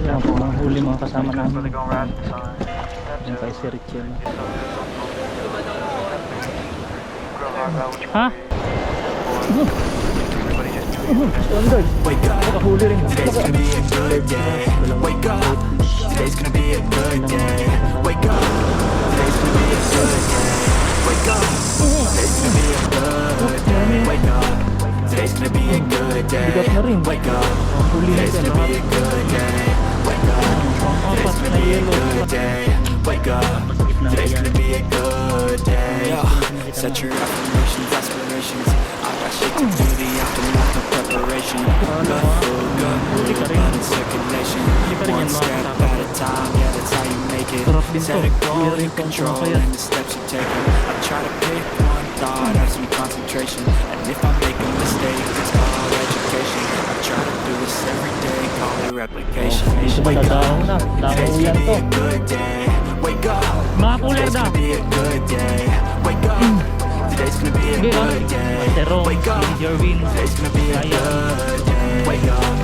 Yan po ang huli mga kasama namin. Yan kay Sir Richel. Ha? Standard. Nakahuli rin. Today's gonna be a good day. Wake up. Today's gonna be a good day. Wake up. Today's gonna be a good day. Wake up. Today's gonna be a good day. Wake up. Today's gonna be a good day. Bigat na rin. Wake up. Huli na Today's rin. gonna be a good day. Wake up. Today's gonna be a good day. Wake up. Today's gonna be a good day. Set your affirmations, aspirations. I got shit to do, the aftermath of preparation. Good food, good mood, blood in circulation. One step at a time, yeah, that's how you make it. Set a goal in control and the steps you take. I try to pick one thought, have some concentration. And if I make a mistake, it's called education. I try to do this every day, call it replication. Dito ba dadaong na? Daong yan to. Good day. Wake up. Mga cooler Today's na. gonna be a good day. Wake up. Today's gonna be a Sige ka. good day. Terong, Wake up. si Jerwin. Today's gonna be a good day. Wake up.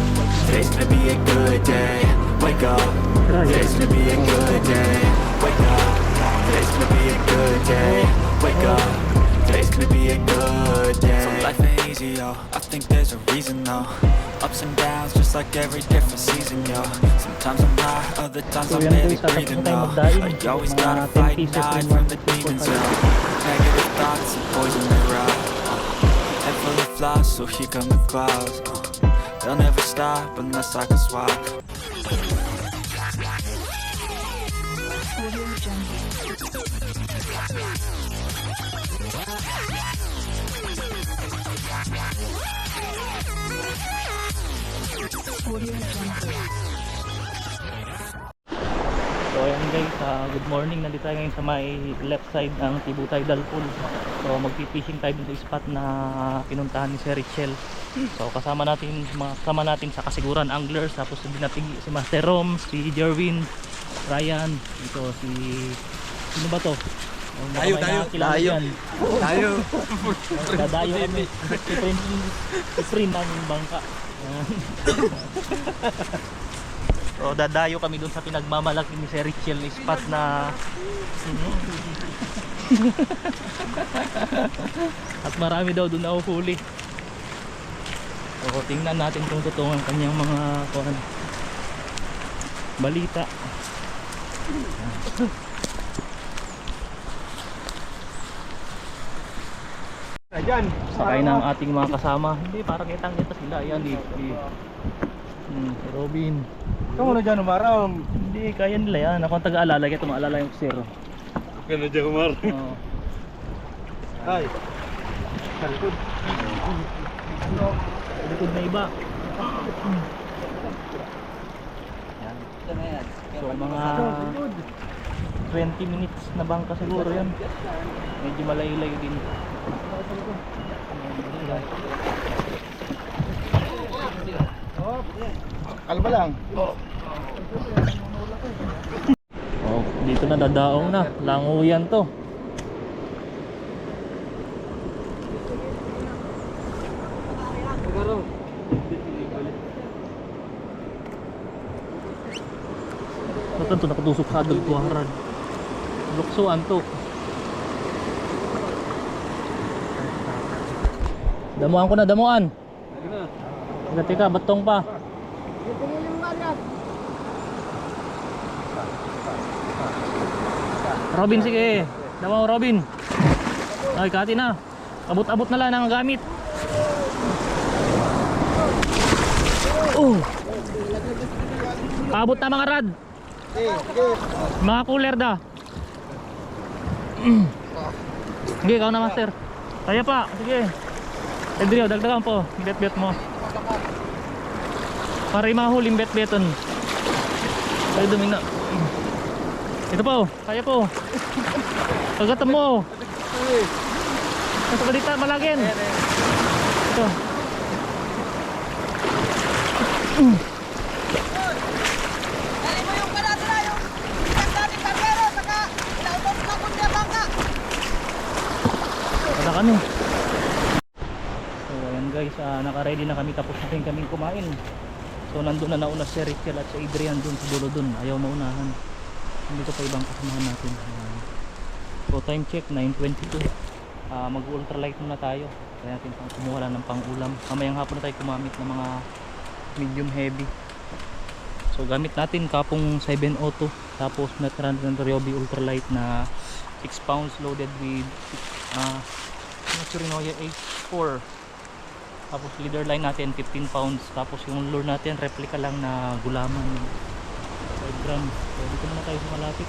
Today's gonna be a good day. Wake up. Today's gonna be a good day. Wake up. Today's gonna be a good day. Wake up. Today's gonna be a good day. So life ain't easy, yo. I think there's a reason, though. Ups and downs, just like every different season, yo. Sometimes I'm high, other times So I'm yan barely guys, breathing, tatapos though. na tayo magdaing. I always Mga gotta 10 fight pieces and hide rin from mga the 645. demons, yo. Negative thoughts and poison the route. Head full of flies, so here come the clouds. They'll never stop unless I can swap. So ayan guys, good morning. Nandito tayo ngayon sa may left side ng Cebu Tidal Pool. So magpipishing tayo dun sa spot na pinuntahan ni Sir Richel. So kasama natin sa kasiguran anglers. Tapos dinatigi si Master Rom, si Jerwin, Ryan, ito si sino ba to? Tayo. Tayo. Dadayo kami. I-print namin bangka. Ayan. So dadayo kami dun sa pinagmamalaki ni Sir Richel na spot na at marami daw dun na uhuli. So tingnan natin kung totoo ang kanyang mga balita. Ayan. Sakay ng ating mga kasama. Hindi, parang kitang-kita sila. Ayan, si Robin. Kamu na dyan umaram. Hindi, kaya nila yan. Ako ang taga-alala. Kaya tumaalala yung zero. Kaya na dyan umaram. Oo. Ay. Salikod. Likod na iba. Yan. So mga 20 minutes na bangka siguro yan. Medyo malayo-layo din. Kalma lang. Oh, dito na dadaong na. Languyan to. Ito to nakatusok sa adag tuwaran. Luksuan to. Damuan ko na, damuan. Teka, batong pa. Robin, sige. Damuan, Robin. Ay, kati na. Abot-abot na lang ang gamit. Paabot na mga rad. Mga cooler da. Sige, ikaw na master. Kaya pa, sige. Edrio, dagdagan po. Bet-bet mo. Para yung mga huling bet-beton. Ay, duming na. Ito po, kaya po. Pagkatan mo. Nasa balita, malagin. Ito. Dali mo yung palatala, yung isang dating karbero, saka inaubos na kundi bangka. Wala kami. So ayan guys, naka-ready na kami, tapos na rin kaming kumain. So nandun na nauna si Richel at si Adrian dun sa dulo dun, ayaw maunahan. Nandito pa ibang kasamahan natin. So time check 9:22. Mag ultralight muna tayo. Kaya natin pang kumuha lang ng pang-ulam. Mamayang hapon na tayo kumamit ng mga medium heavy. So gamit natin kapong 702, tapos natrans ng Ryobi ultralight na 6 pounds loaded with Chirinoya H4. Tapos leader line natin 15 pounds. Tapos yung lure natin replica lang na gulaman 5 grams. So dito muna tayo sa malapit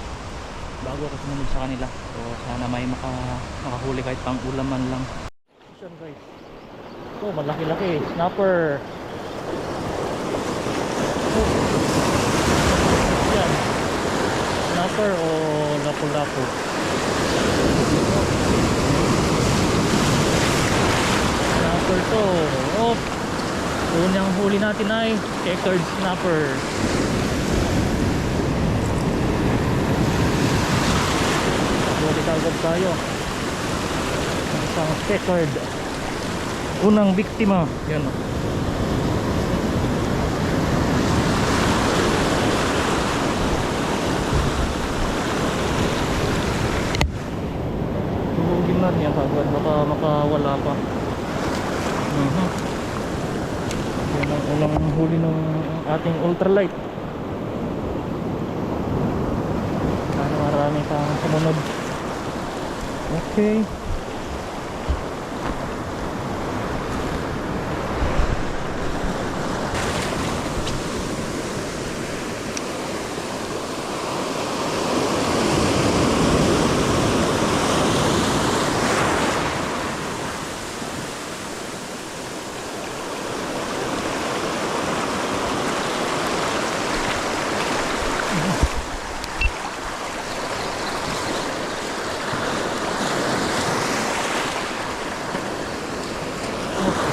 bago ako sumunod sa kanila. So sana may makahuli kahit pang ulaman lang. Ayan guys, so malaki-laki snapper. Yan, snapper o lapu-lapu. Snapper to. Oh, unang huli natin ay checkered snapper. Huli agad tayo. Isang checkered. Unang biktima. Yan o. Tuhugin natin yan agad. Baka makawala pa. Yan ang unang huli ng ating ultralight. Sana marami pang sumunod. Okay.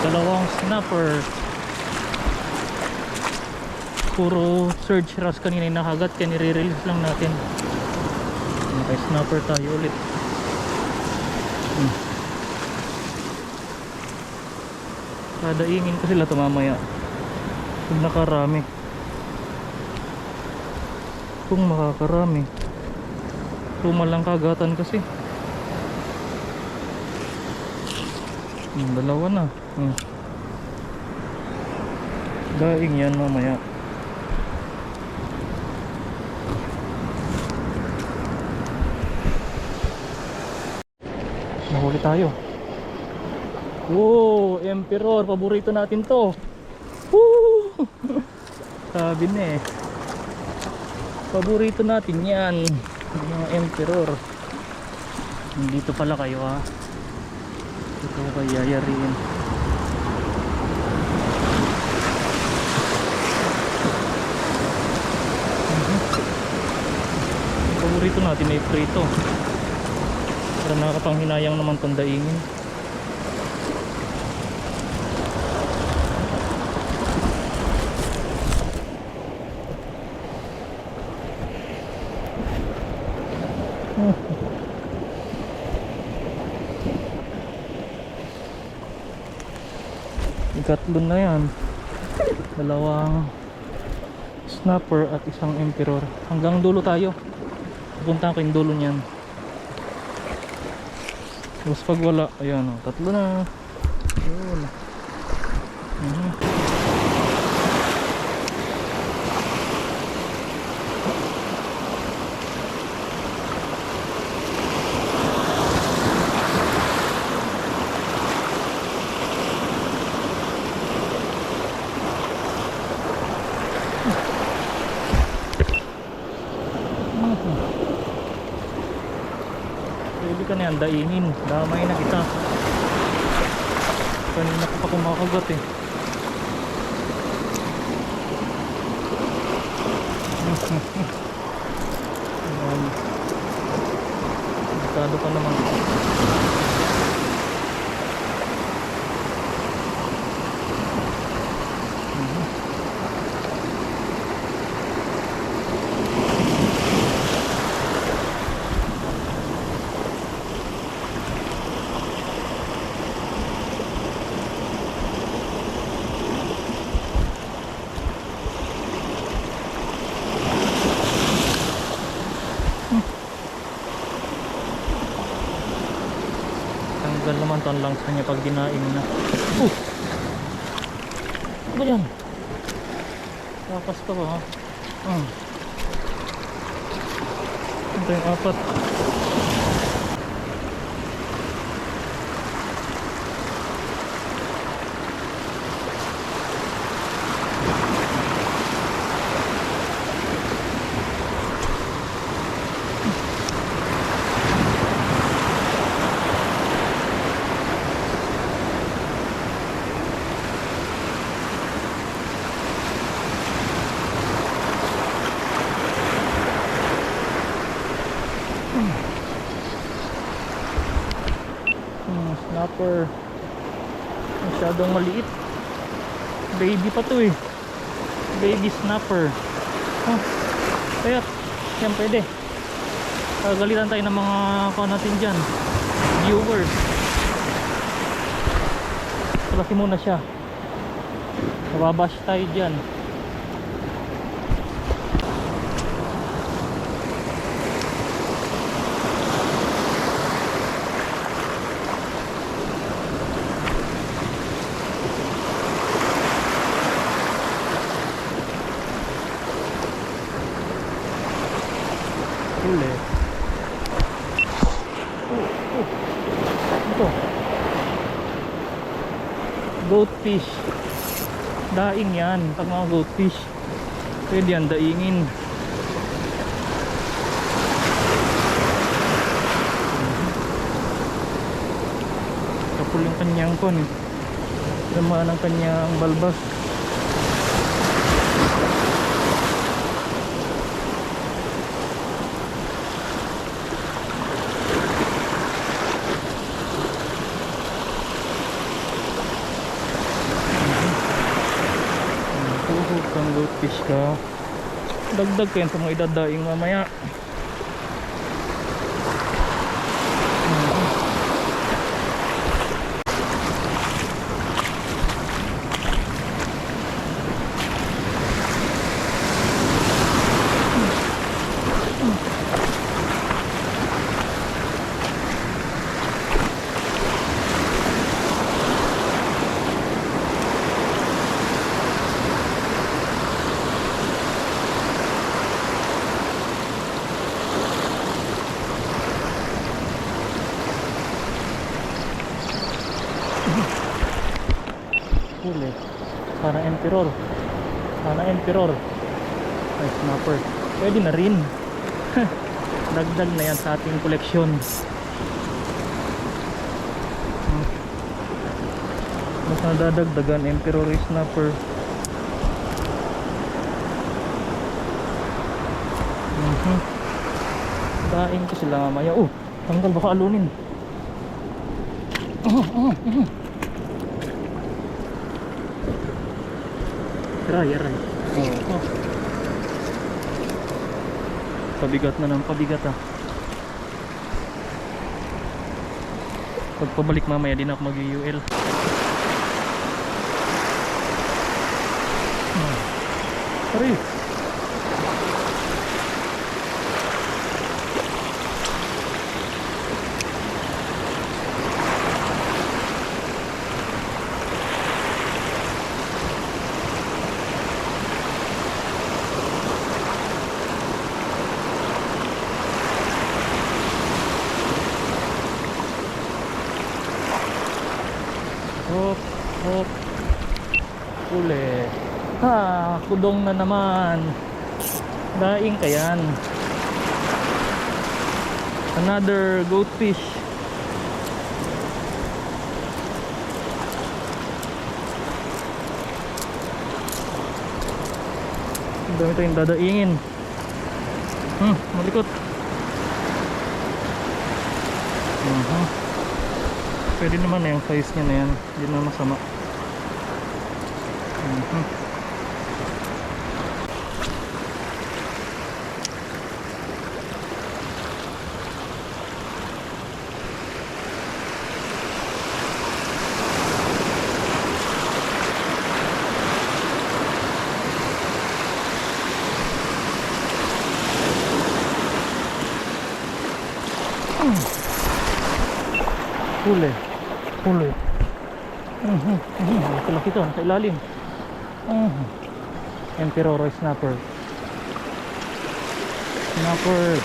Dalawang snapper. Puro surge ras kanina yung nakagat, kaya nire-release lang natin. Okay, snapper tayo ulit. Kadaingin ko sila tumamaya kung nakarami. Kung makakarami, tumalang kagatan kasi. Dalawa na. Daing yan mamaya. Nahuli tayo. Oh, Emperor, paborito natin to. Woo! Sabi na eh, paborito natin yan, mga Emperor. Dito pala kayo ha. Ito kay yayarin. Paborito natin may prito. Para nakakapanghinayang naman tandaingin. Ikatlon na yan. Dalawang snapper at isang emperor. Hanggang dulo tayo. Pupunta ko yung dulo niyan. Tapos pag wala, ayan o, tatlo na. Yun. Pwede ka na yan daingin. Damay na kita. Kanina ko pa kumakagat eh. Delikado pa naman. kumantan lang sa kanya pag dinaing na. Ano ba yan? Tapas ka ba ha? Ito yung apat. Snapper masyadong maliit, baby pa to eh, baby snapper. Kaya yan pwede, galitan tayo ng mga kuha natin dyan, viewers. Palasin muna siya, mababash tayo dyan. Huli. Ito. Goatfish. Daing yan. Pag mga goatfish, pwede yan daingin. Kapul yung kanyang kon. Lamaan ang kanyang balbas. Kang goatfish ka, dagdag kayo sa mga idadaing mamaya. Huli. Para emperor. Para emperor. Ay, snapper. Pwede na rin. Dagdag na yan sa ating koleksyon. Mas nadadagdagan emperor snapper. Daing ko sila mamaya. Tanggal baka alunin. Aray. Pabigat na ng pabigat Pagpabalik mamaya din ako mag-UL. Aray. Hop. Uli. Kudong na naman. Daing ka yan. Another goatfish. Ang dami tayong dadaingin. Malikot. Pwede naman na yung size niya na yan. Hindi na masama. Huli. Huli. Laki-laki to, sa ilalim. Emperor snapper. Snapper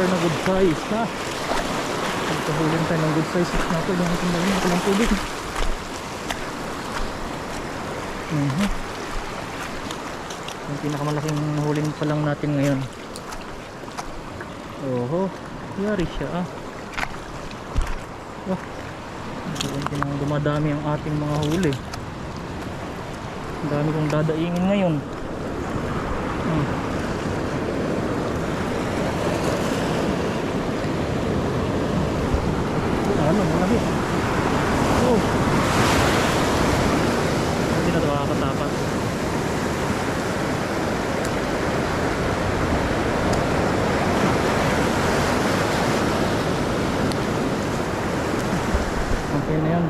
na good size ha. Nagkahulin tayo ng good size snapper. Dami kong dami na palang tubig. Yung pinakamalaking huling pa lang natin ngayon. Oho, yari siya ah. Wah, dumadami ang ating mga huli. Ang dami kong dadaingin ngayon. Ano, malaki. Oh. Hindi na ito makakatapat. Okay na yan.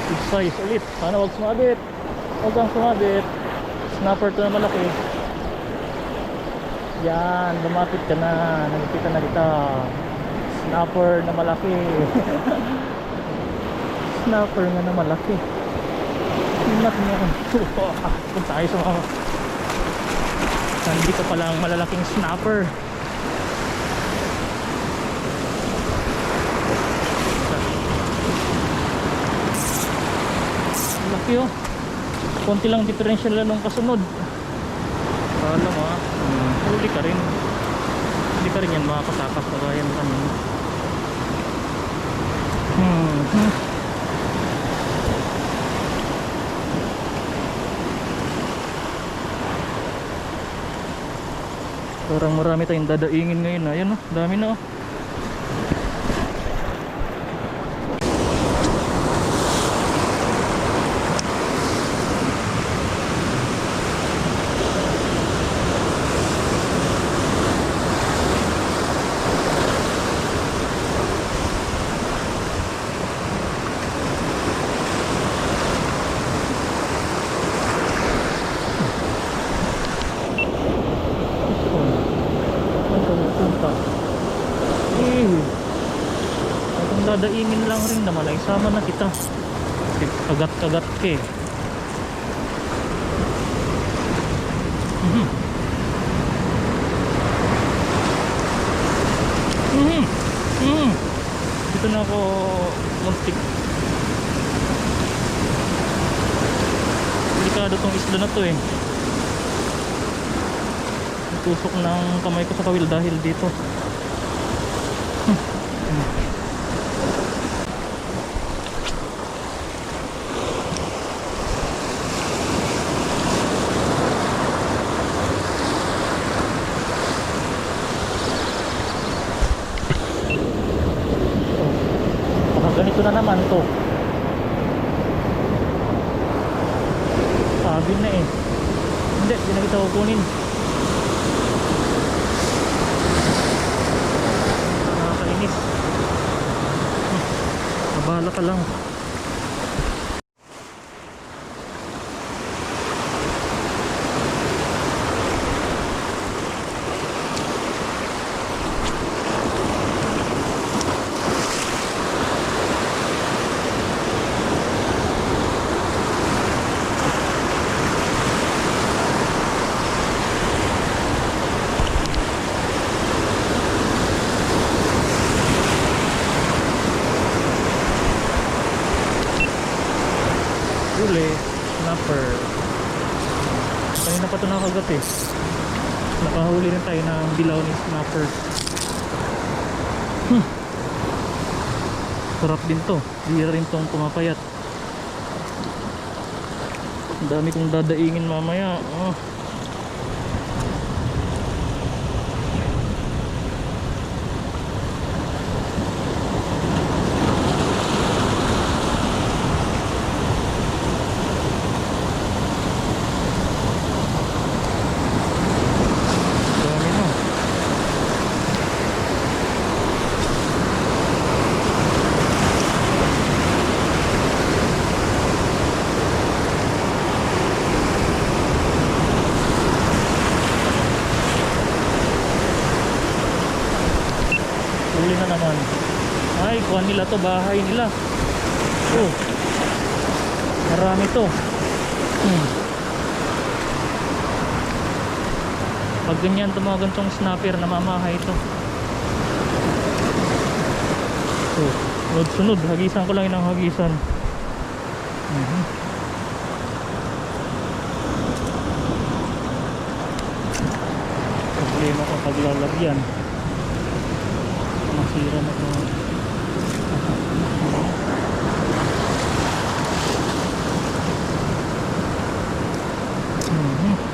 Big size ulit. Sana wag sumabit. Wag kang sumabit. Snapper to na malaki. Yan, lumapit ka na. Nakikita na kita. Snapper na malaki. Snapper nga na malaki. Ingat mo ako. Kung tayo sa mga nandito pa lang malalaking snapper. Laki oh. Konti lang differential lang nung kasunod. Kala mo ah. Huli ka rin. Hindi ka rin yan makakatakas na kaya ng kanina. Parang marami tayong dadaingin ngayon. Ayan oh, dami na oh. Kung dadaingin lang rin naman ay sama na kita. Kagat-kagat ka eh. Dito na ako muntik. Delikado tong isla na to eh. Tusok ng kamay ko sa kawil dahil dito. Ganito na naman to. Sabi na eh. Hindi na kita kukunin. Nakakainis. Abala ka lang. Huli, snapper. Kanina pa ito nakagat eh. Nakahuli rin tayo ng dilaw ni snapper. Sarap din to. Di rin tong pumapayat. Ang dami kong dadaingin mamaya. Huli na naman. Ay, kuha nila to, bahay nila. Oh. Marami to. Pag ganyan to, mga gantong snapper, namamahay ito. So, sunod-sunod, hagisan ko lang yun ang hagisan. Problema ko paglalagyan. Masira na ito.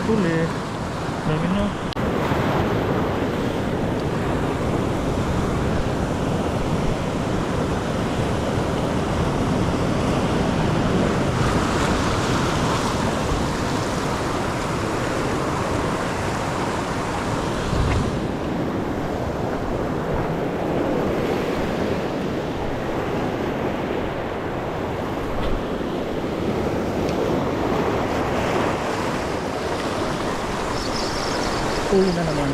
Huli. Dami na. Huli na naman.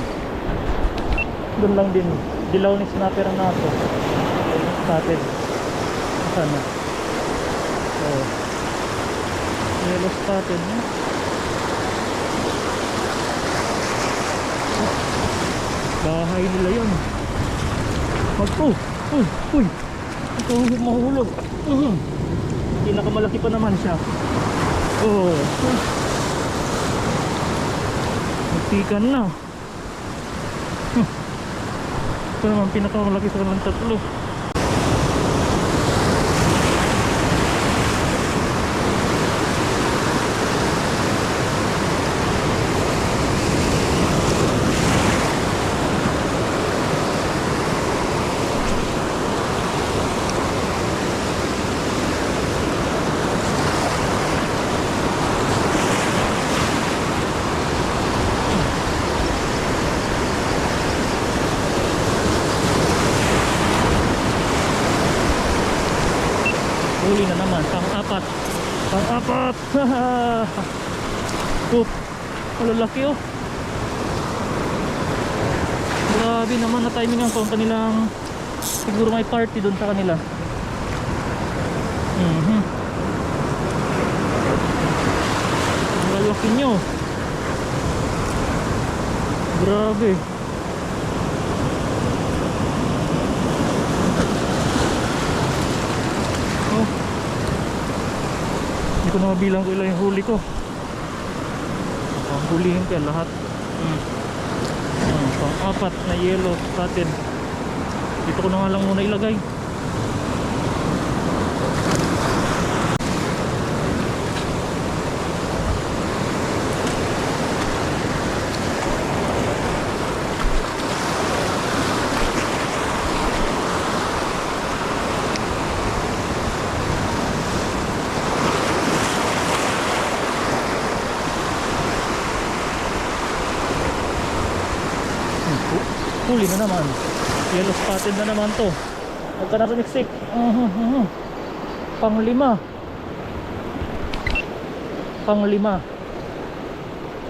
Doon lang din. Dilaw ni snapper ang naso. Spotted. Sana. So, yellow spotted na. Bahay nila yun. Uy. Ito mahulog. Pinakamalaki pa naman siya. Magtikan na. Ito naman pinakamalaki sa kanilang tatlo. Huli na naman, pang-apat. Oop, malalaki oh. Grabe naman na timingan ko ang kanilang, siguro may party doon sa kanila. Malalaki nyo. Grabe. Hindi ko na mabilang ko ilang yung huli ko. Ang hulihin ka lahat. Pang-apat na yellow spotted. Dito ko na nga lang muna ilagay. Huli na naman. Yellow spotted na naman to. Huwag ka na sumiksik. Pang-lima.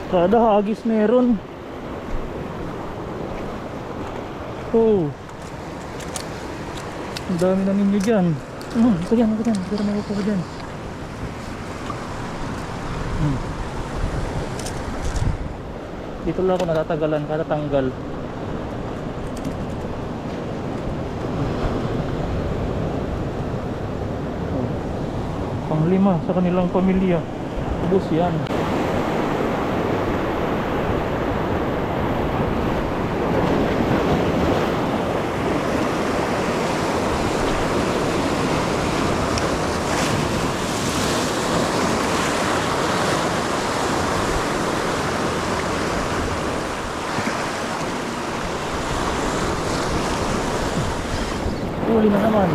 Kada hagis meron. Oh. Ang dami na ninyo dyan. Ito yan. Pero may upo ko dyan. Dito lang ako natatagalan. Katatanggal. Pang-lima sa kanilang pamilya. Ubus yan. Huli na naman.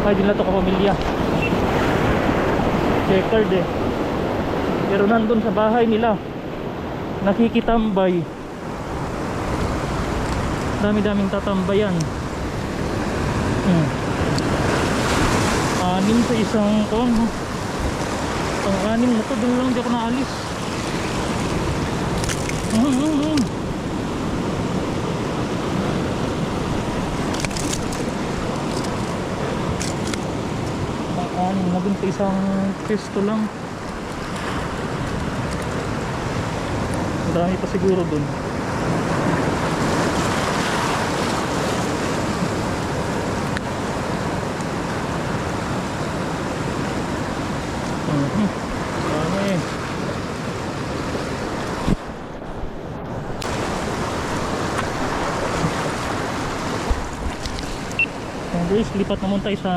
Ay, din na to kapamilya. Checkered eh. Pero nandun sa bahay nila, nakikitambay. Dami-daming tatambayan. 6 sa isang kon. Pang-anim na to, doon lang di ako naalis. dun sa isang pwesto lang. Marami pa siguro dun. Marami. Guys, lipat naman tayo sa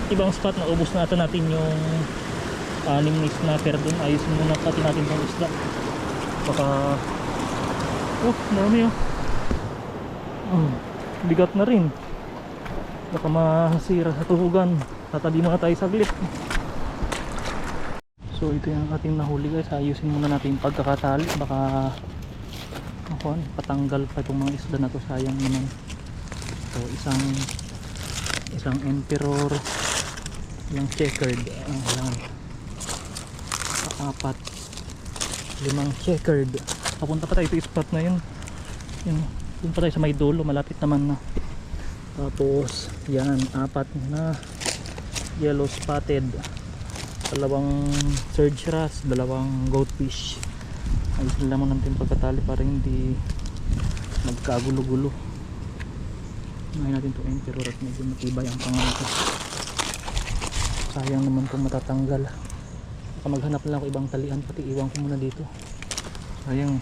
ibang spot na ubos na natin yung anim na snapper dun. Ayusin muna pati natin yung isda. Baka marami bigat na rin, baka masira sa tuhugan. Tatabi muna tayo saglit. So ito yung ating nahuli guys. Ayusin muna natin yung pagkakatali. Baka patanggal pa itong mga isda na to, sayang naman. So isang emperor, yung checkered, apat, 5 checkered. Papunta pa tayo ito spot na yun. Doon pa tayo sa may dulo, malapit naman na. Tapos yan, 4 na yellow spotted, 2 surge wrasse, 2 goldfish. Ayusin lang mo natin pagkatali para hindi magkagulo-gulo. Ngayon natin ito emperor at medyo matibay ang pangalan. Sayang naman kung matatanggal. Baka maghanap lang ako ibang talian, pati iwan ko muna dito. Sayang.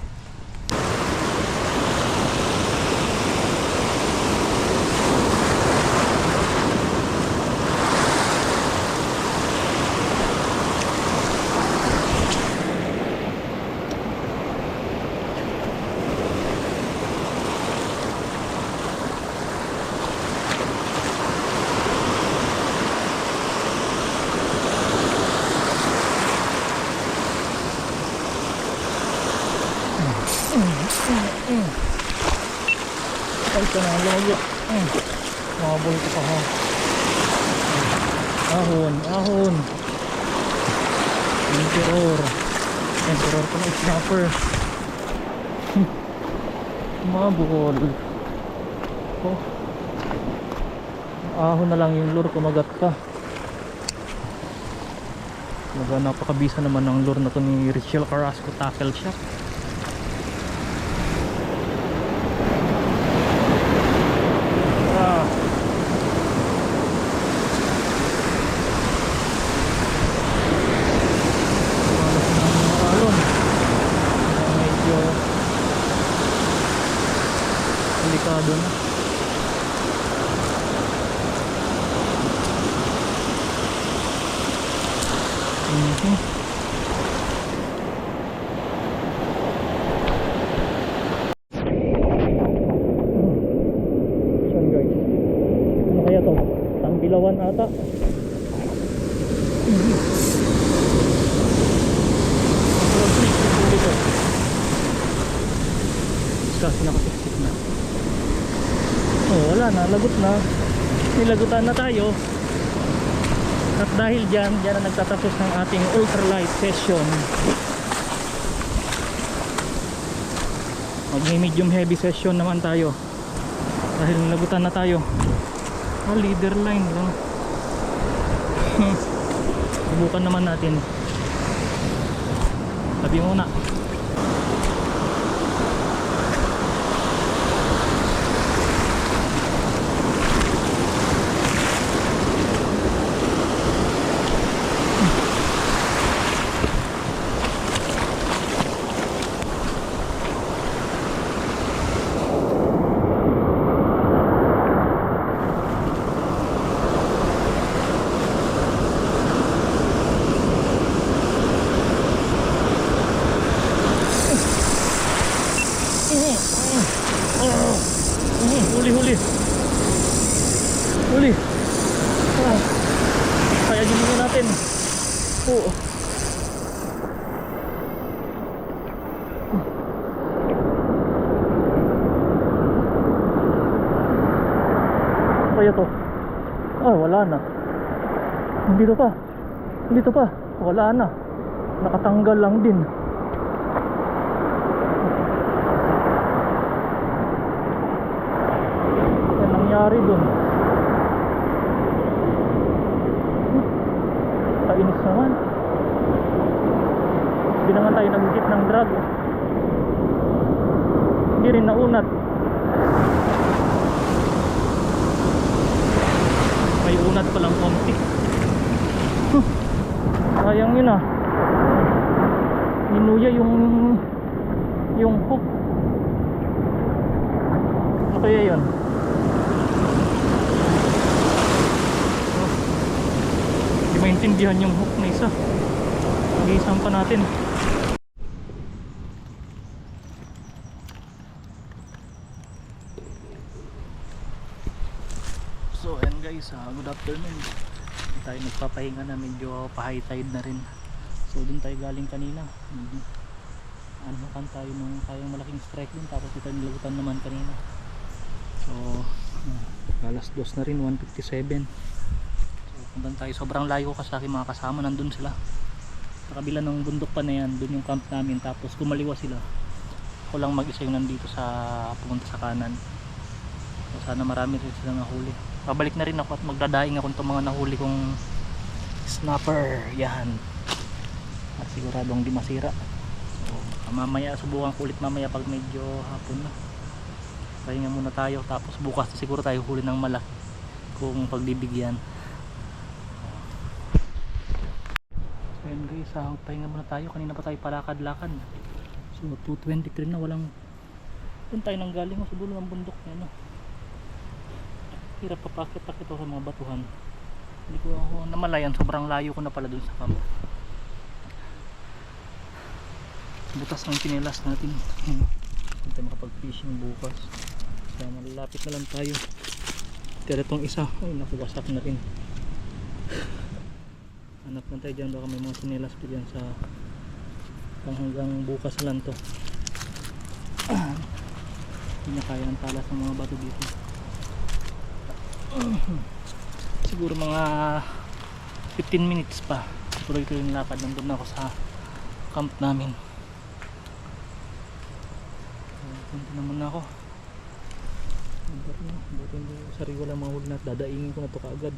Ay, ito na ang lumagyan. Makabul ko pa ha. Ahon. Emperor ko na snapper. Mabukol. Ahon na lang yung lure, kumagat ka. Napakabisa naman ng lure na to ni Richel Carrasco Tackle Shop. Delikado na. Yan guys, ano kaya to? Tambilawan ata. Kasi nakasiksik na. Wala na, lagot na. Nilagutan na tayo. At dahil dyan na nagtatapos ng ating ultralight session. Mag-medium heavy session naman tayo. Dahil nilagutan na tayo. Leader line lang. Subukan naman natin. Tabi muna. Huli. Kaya gilingin natin. Kaya to. Wala na. Dito pa. Wala na. Nakatanggal lang din. Yan nangyari dun. sarado. Hindi rin naunat. May unat pa lang konti. Sayang yun ah. Inuya yung hook. Ano kaya yun? Hindi maintindihan yung hook na isa. Mag-iisang pa natin. So ayan guys, good afternoon. Tayo nagpapahinga na, medyo pa-high tide na rin. So dun tayo galing kanina. Ano kan tayo nung kayang malaking strike din, tapos ito nilagutan naman kanina. So alas 2 na rin, 1:57. So puntan tayo, sobrang layo kasi aking mga kasama, nandun sila sa kabila ng bundok pa na yan, dun yung camp namin, tapos kumaliwa sila. Ako lang mag-isa yung nandito sa pumunta sa kanan. So sana marami rin sila nahuli. Pabalik na rin ako at magdadaing ako itong mga nahuli kong snapper. Yan, at siguradong di masira. So mamaya subukan ko ulit mamaya pag medyo hapon na. Pahinga muna tayo, tapos bukas na siguro tayo huli ng malaki kung pagbibigyan. So yun guys, pahinga muna tayo. Kanina pa tayo palakad-lakad. So 2:23 na, walang doon tayo nang galing sa dulo ng bundok na ano. Hirap papakit-pakit ako sa mga batuhan. Hindi ko ako namalayan, sobrang layo ko na pala dun sa camp. Butas ng chinelas natin. Hindi tayo makapag-fishing bukas. Kaya malalapit na lang tayo. Kaya itong isa, ay nakuwasak na rin. Hanap lang tayo dyan, baka may mga chinelas pa dyan sa hanggang bukas na lang to. Hindi na kaya ang talas ng mga bato dito. Siguro mga 15 minutes pa. Siguro ito yung lakad, nandun ako sa camp namin. Punta naman ako. Buti sariwa lang mga huli na, dadaingin ko na to kaagad.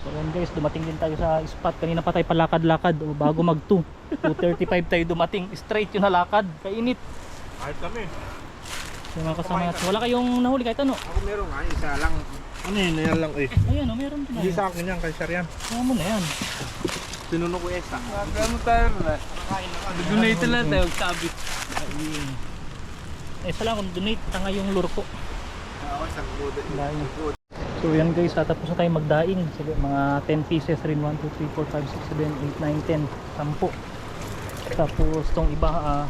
So yun guys, dumating din tayo sa spot. Kanina pa tayo palakad-lakad bago mag 2:35 tayo dumating. Straight yung nalakad, kainit. Kahit kami. Yung mga kasama natin, wala kayong nahuli kahit ano? Ako meron nga, isa lang. Ano yun, yan lang eh. Ayan o, meron din. Hindi sa akin yan, kay Sir yan. Kaya mo na yan. Sinuno ko isa. Ano tayo na? Donate lang tayo, sabit. Isa lang kung donate, tanga yung lure ko. Ako sa kuda. Daing. So yan guys, tapos na tayo magdaing. Sige, mga 10 pieces rin, 1, 2, 3, 4, 5, 6, 7, 8, 9, 10, 10. Tapos tong iba,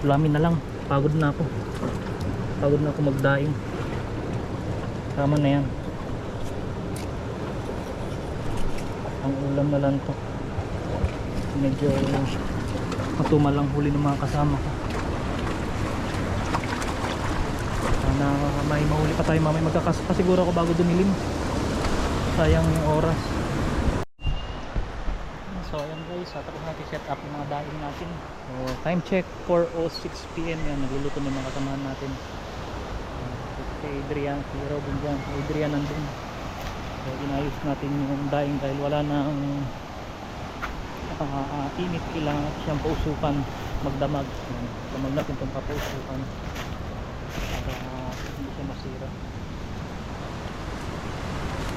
ulamin na lang. Pagod na ako magdaing. Tama na yan. Ang ulam na lang to. Medyo matumal lang huli ng mga kasama ko. Sana may mahuli pa tayo mamaya. Magkakaspa siguro ako bago dumilim. Sayang yung oras. So ayan guys, tapos natin set up yung mga daing natin. So time check 4:06 PM yan. Nagluluto ng mga kasamahan natin. Si Adrian, si Robin dyan, si Adrian nandun. So inayos natin yung daing dahil wala nang init, kailangan natin siyang pausukan, magdamag. Damag natin itong papausukan para hindi siya masira.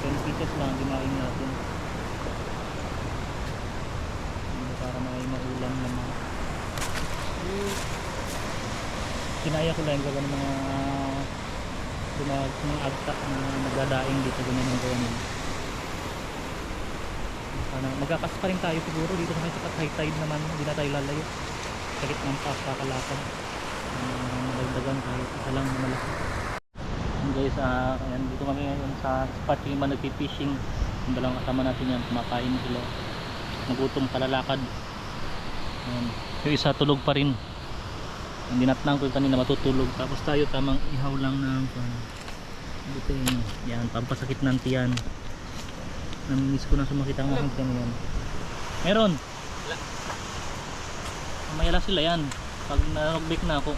10 pieces lang dinaing natin para may maulam na mga kinaya ko lang gawin ng mga agta na nagdadaing dito, ganyan ang gawin nila. Sana magkakas pa rin tayo siguro dito sa high tide naman, hindi na tayo lalayo sa gitnang pass kakalakad. Madagdagan kahit isa lang na malaki. Guys, ayan, dito kami ngayon sa spot yung iba nagpipishing. Yung dalawang kasama natin yan, kumakain sila, nagutom kalalakad. Ayan. Yung isa tulog pa rin, hindi natnang ko kanina matutulog. Tapos tayo tamang ihaw lang ng buting yan, pampasakit ng tiyan. Naminis ko na sumakit ang aking tiyan yan. Meron mamaya lang sila yan pag narogbik na ako.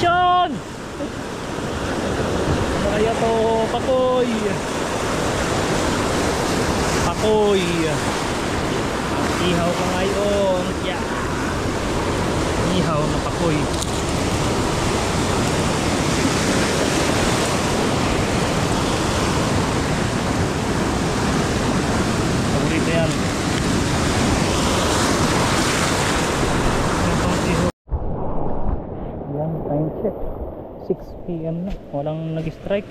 Yan! Ano kaya to? Pakoy! Pakoy! Ihaw ka ngayon. Yeah! Ihaw na pakoy. Paborito yan. Yan, time check 6 PM na, walang nag-strike.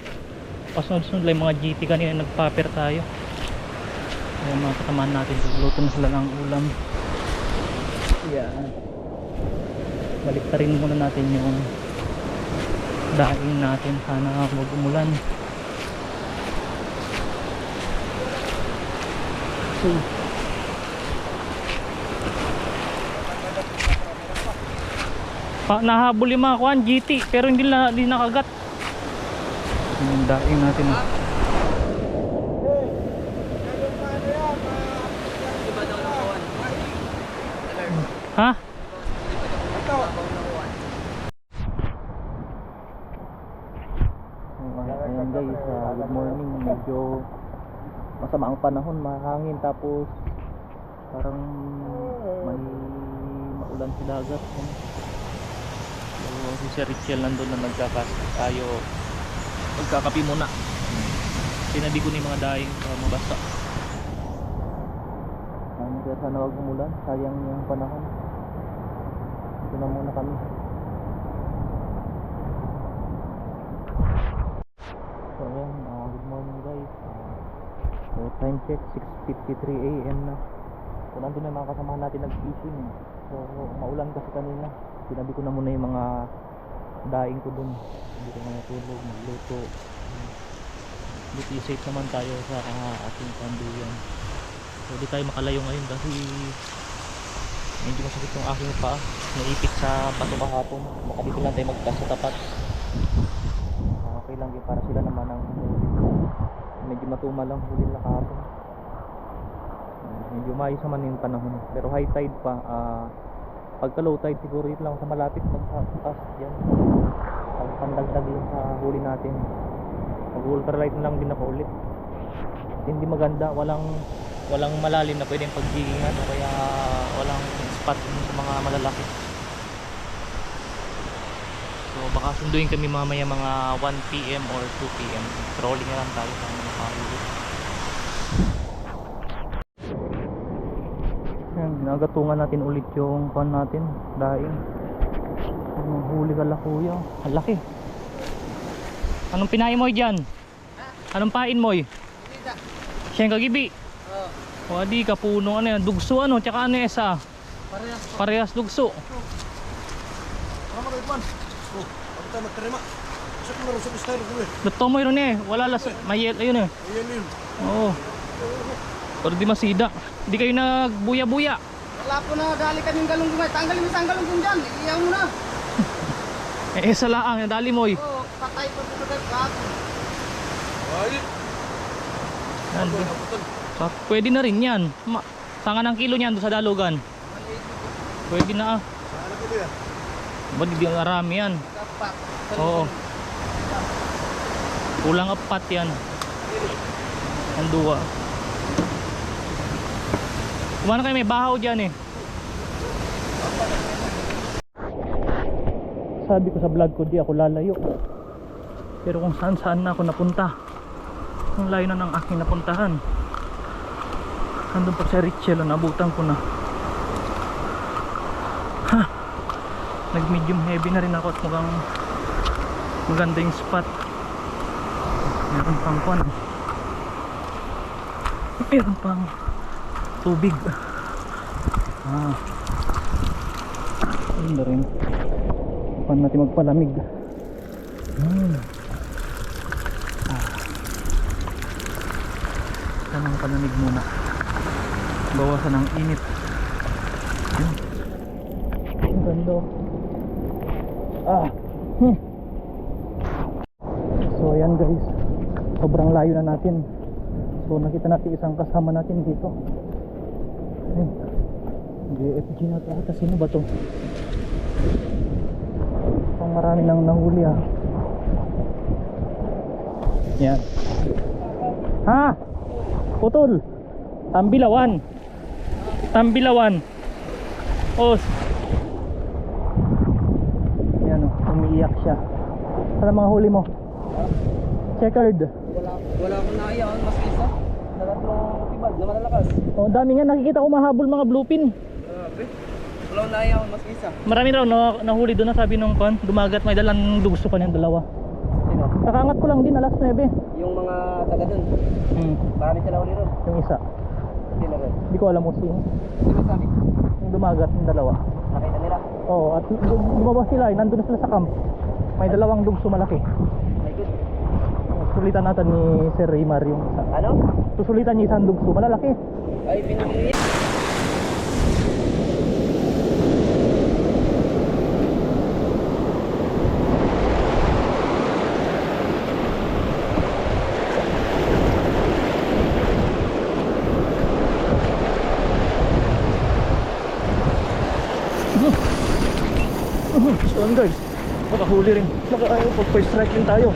Pasunod-sunod lang yung mga GT kanina, nagpaper tayo. Ayan, mga kasamahan natin, luto na sila ng ulam. Yan, balik ta rin muna natin yung daing natin, sana huwag umulan. So nahabol yung mga kuhan, GT, pero hindi nakagat. Yung daing natin. Ha? Ayan guys, good morning. Medyo masama ang panahon, mahangin, tapos parang may maulan sa dagat. So, si Sir Richel nandun na nagkakas tayo, magkakapi muna. Sinabi ko na yung mga daing para mabasa. Sana wag umulan, sayang yung panahon. Ito na muna kami. So ayan, good morning guys. So time check 6:53 AM na. So nandun na yung mga kasamahan natin nag-fishing. So maulan kasi kanina. Sinabi ko na muna yung mga daing ko dun. Hindi ko na natulog, magluto. Buti safe naman tayo sa ating kanduyan. So di tayo makalayo ngayon kasi medyo masakit yung aking paa. Naipit sa pato kahapon. Baka dito lang tayo magkasa tapat. Okay lang yun para sila naman ang medyo matuma lang huli na kahapon. Medyo maayos naman yung panahon. Pero high tide pa, pagka low tide siguro yun lang sa malapit magpapas yan. Pagpandagdag yung sa huli natin. Mag ultralight na lang din ako ulit. Hindi maganda, walang malalim na pwedeng pagjigingan o kaya walang spot sa mga malalaki. So baka sunduin kami mamaya mga 1 PM or 2 PM. Trolling na lang tayo para makahuli. Yan, nagatungan natin ulit yung pan natin, daing. Huli ka la kuya, ang laki. Anong pinain mo dyan? Anong pain mo? Siyang kagibi. O di ka puno ano yan, dugso ano, tsaka ano esa. Parehas dugso. Dato mo yun eh, wala las, may ayun eh. Oo. Pero di masida. Di kayo nagbuya-buya. Wala po na, dali ka yung galong gumay. Tanggalin mo yung galong dyan. Iiyaw mo na. Eh esa laang, dali mo eh. Oo, patay po dito kayo. Pwede na rin yan. Sanga ng kilo niyan doon sa dalugan. Pwede na ah. Ba't di ang arami yan? Oo. Kulang 4 yan. Ang 2. Kumano kayo, may bahaw dyan eh. Sabi ko sa vlog ko, di ako lalayo. Pero kung saan na ako napunta, ang layo na ng aking napuntahan. Andun pa sa Richel, nabutan ko na. Ha! Nag medium heavy na rin ako at mukhang maganda yung spot. Meron pang kwan. Meron pang tubig. Ayun na rin. Paano natin magpalamig? Tamang palamig muna. Bawasan ang init. Ang ganda. So ayan guys, sobrang layo na natin. So nakita natin isang kasama natin dito. JFG na ito. Sino ba to? Mukhang marami nang nahuli ah. Yan. Ha? Putol. Tambilawan. Tambilawan. Os. Yan o, umiiyak siya. Ano mga huli mo? Checkered. Wala akong naiyaw, mas isa. Natatlong tibag na malalakas. Oh, dami nga nakikita ko mahabol mga bluefin. Grabe. Wala akong naiyaw, mas isa. Marami raw nahuli doon na sabi nung kon, dumagat may dalang dugso pa niyang dalawa. Sino? Nakaangat ko lang din alas 9. Yung mga taga dun. Marami sila uli ron. Yung isa. Sino ron? Hindi ko alam kung sino. Sino sabi? Yung dumagat yung dalawa. Nakita nila. Oo, at lumabas sila, nandun na sila sa camp. May dalawang dugso malaki. My good. Sulitan natin ni Sir Raymar yung isa. Ano? Susulitan niya isang dugso malalaki. Ay, piniliit. So yun guys, makahuli rin. Pag first strike din tayo.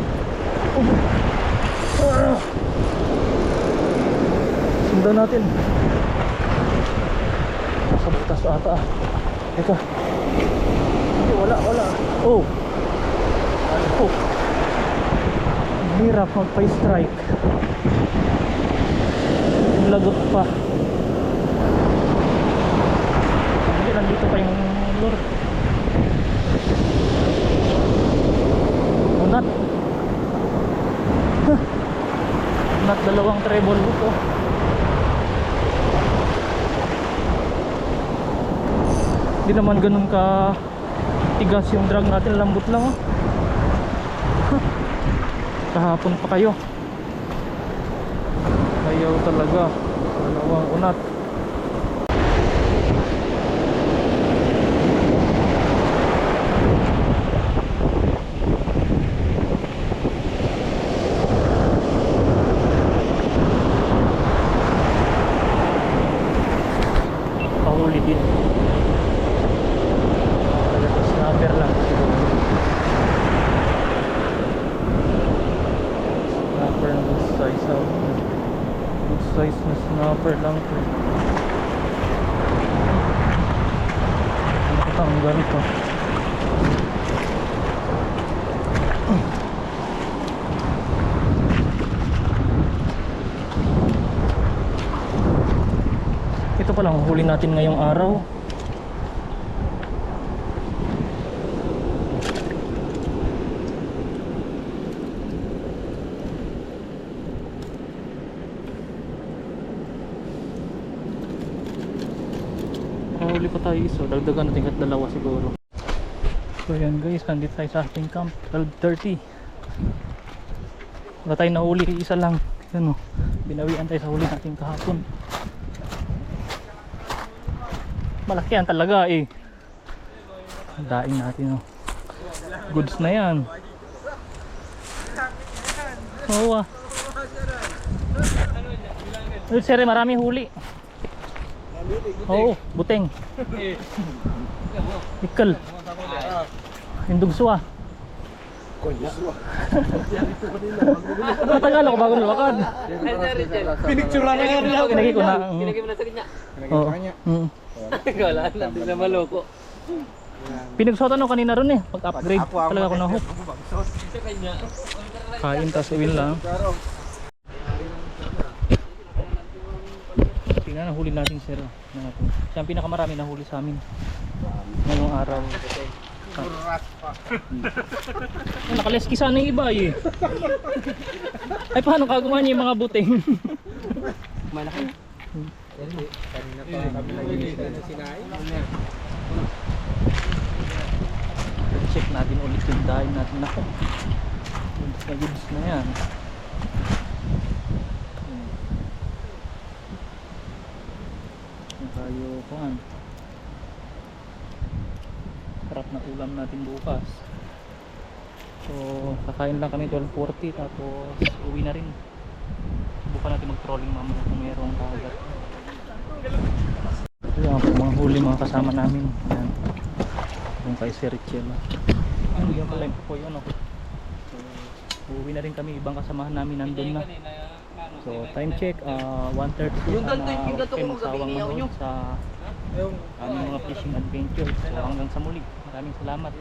Sundan natin. Nasa butas ata. Ito. Hindi, wala. Oh. Oh. Hirap mag-first strike. Yung lagot pa. Hindi, nandito pa yung lure. Unat. Unat, dalawang treble hook oh. Hindi naman ganun ka tigas yung drag natin, lambot lang oh. Kahapon pa kayo. Ayaw talaga. Dalawang unat. Pahuli din. Snapper lang siguro. Snapper ng good size out. Good size na snapper lang to. Nakatanggal pa. Ito pa lang huli natin ngayong araw. Huli pa tayo isa, dagdagan natin kat dalawa siguro. So yan guys, nandito tayo sa ating camp. 12:30. Wala tayong nahuli, isa lang. Yan o, binawian tayo sa huli natin kahapon. Malaki yan talaga eh. Daing natin oh. Goods na yan. Oo ah. Sir, maraming huli. Oo, buteng. Ikal. Yung dugso ah. Matagal ako bago lumakad. Pinicture lang yan. Kinagi ko na. Pinagay mo na sa kanya. Oo. Wala na, hindi na maloko. Pinagsuotan ko kanina ron eh. Pag-upgrade talaga ako na hook. Sa kanya. Kain tas uwin lang. Tingnan na huli natin sir. Siya ang pinakamarami na huli sa amin ngayong araw. Nakaleski sana yung iba eh. Ay paano kagawa niya yung mga buting? Malaki. Kanina pa kami naginis na sinain. Check natin ulit yung dahil natin na goods na yan. Tayo kuhan. Sarap na ulam natin bukas. So kakain lang kami 12:40 tapos uwi na rin. Subukan natin mag-trolling mamaya kung mayroong kagat. Ito yung mga huli mga kasama namin. Ayan. Yung kay Sir Richel. Yan pala yung po yun. So, uuwi na rin kami. Ibang kasamahan namin nandun na. So, time check. 1:32. Yung ganito, yung ganito Okay, ko magsawang magabi, manood yung- sa aming mga fishing adventure. So, hanggang sa muli. Maraming salamat.